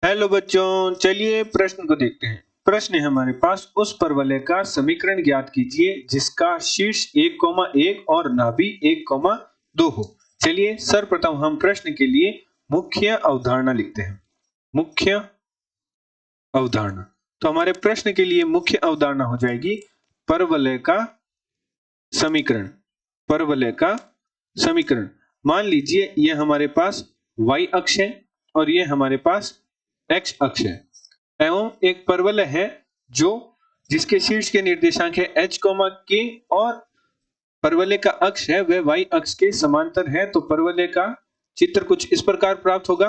Hello बच्चों, चलिए प्रश्न को देखते हैं। प्रश्न है हमारे पास, उस परवलय का समीकरण ज्ञात कीजिए जिसका शीर्ष 1,1 और नाभि 1,2 हो। चलिए सर्वप्रथम हम प्रश्न के लिए मुख्य अवधारणा लिखते हैं। मुख्य अवधारणा, तो हमारे प्रश्न के लिए मुख्य अवधारणा हो जाएगी परवलय का समीकरण। परवलय का समीकरण, मान लीजिए ये हमारे पास y अक्ष है और ये हमारे पास x अक्ष है एवं एक परवलय है जो जिसके शीर्ष के निर्देशांक है h, k और परवलय का अक्ष है वह y अक्ष के समांतर है। तो परवलय का चित्र कुछ इस प्रकार प्राप्त होगा,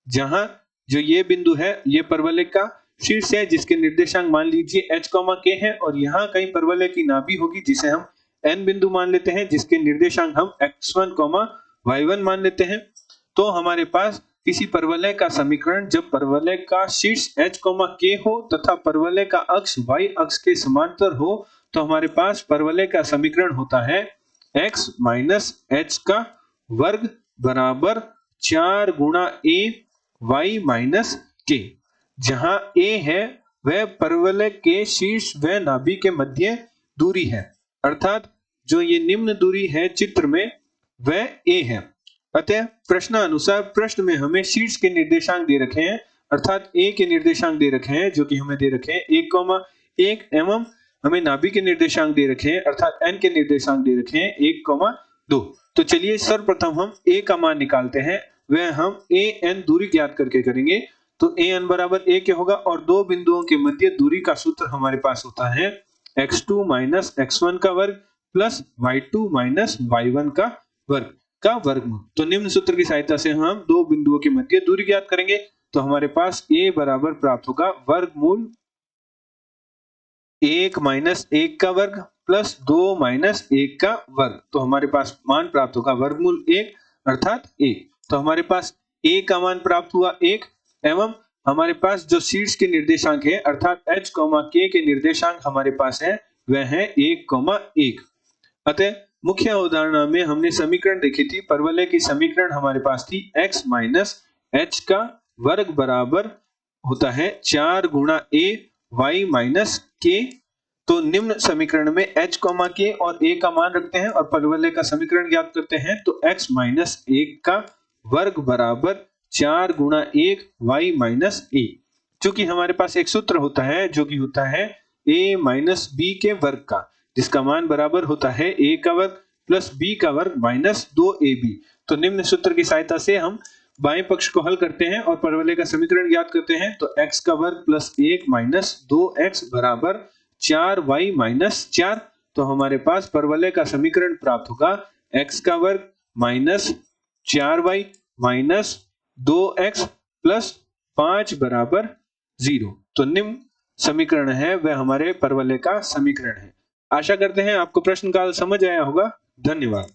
जहां जो ये बिंदु है ये परवलय का शीर्ष है जिसके निर्देशांक मान लीजिए h, k है और यहाँ कहीं परवलय की नाभि होगी जिसे हम n बिंदु मान लेते हैं, जिसके निर्देशांक हम x1, y1 मान लेते हैं। तो हमारे पास किसी परवलय का समीकरण जब परवलय का शीर्ष h, k हो तथा परवलय का अक्ष y अक्ष के समांतर हो तो हमारे पास परवलय का समीकरण होता है x माइनस h का वर्ग बराबर 4 गुणा a y माइनस k, जहां a है वह परवलय के शीर्ष व नाभि के मध्य दूरी है, अर्थात जो ये निम्न दूरी है चित्र में वह a है। अतः प्रश्नानुसार प्रश्न में हमें शीर्ष के निर्देशांक दे रखे हैं, अर्थात a के निर्देशांक दे रखे हैं जो कि हमें दे रखे हैं 1,1 एवं हमें नाभि के निर्देशांक दे रखे हैं अर्थात n के निर्देशांक दे रखे हैं 1,2। तो चलिए सर्वप्रथम हम a का मान निकालते हैं, वह हम an दूरी ज्ञात करके करेंगे। तो an बराबर a के होगा और दो बिंदुओं के मध्य दूरी का सूत्र हमारे पास होता है x2 माइनस x1 का वर्ग प्लस y2 माइनस y1 का वर्ग का वर्गमूल। तो निम्न सूत्र की सहायता से हम दो बिंदुओं के मध्य दूरी ज्ञात करेंगे। तो हमारे पास a बराबर प्राप्त होगा वर्गमूल 1 माइनस 1 का वर्ग प्लस 2 माइनस 1 का वर्ग। तो हमारे पास मान प्राप्त होगा वर्गमूल 1 अर्थात a। तो हमारे पास a का मान प्राप्त हुआ 1 एवं हमारे पास जो शीर्ष के निर्देशांक है अर्थात h, k के निर्देशांक हमारे पास है वह है 1,1। अतः मुख्य अवधारणा में हमने समीकरण देखी थी, परवलय की समीकरण हमारे पास थी x माइनस h का वर्ग बराबर होता है 4 गुणा a y माइनस k। तो निम्न समीकरण में h, k और a का मान रखते हैं और परवलय का समीकरण ज्ञात करते हैं। तो x माइनस 1 का वर्ग बराबर 4 गुणा 1 y माइनस a, चूंकि हमारे पास एक सूत्र होता है जो कि होता है a माइनस b के वर्ग का, जिसका मान बराबर होता है a का वर्ग प्लस b का वर्ग माइनस 2ab। तो निम्न सूत्र की सहायता से हम बाएं पक्ष को हल करते हैं और परवलय का समीकरण ज्ञात करते हैं। तो x का वर्ग प्लस 1 माइनस 2x बराबर 4y माइनस 4। तो हमारे पास परवलय का समीकरण प्राप्त होगा x का वर्ग minus 4y minus 2x plus 5 बराबर 0। तो निम्न समीकरण है वह हमारे परवलय का समीकरण है। आशा करते हैं आपको प्रश्न काल समझ आया होगा। धन्यवाद।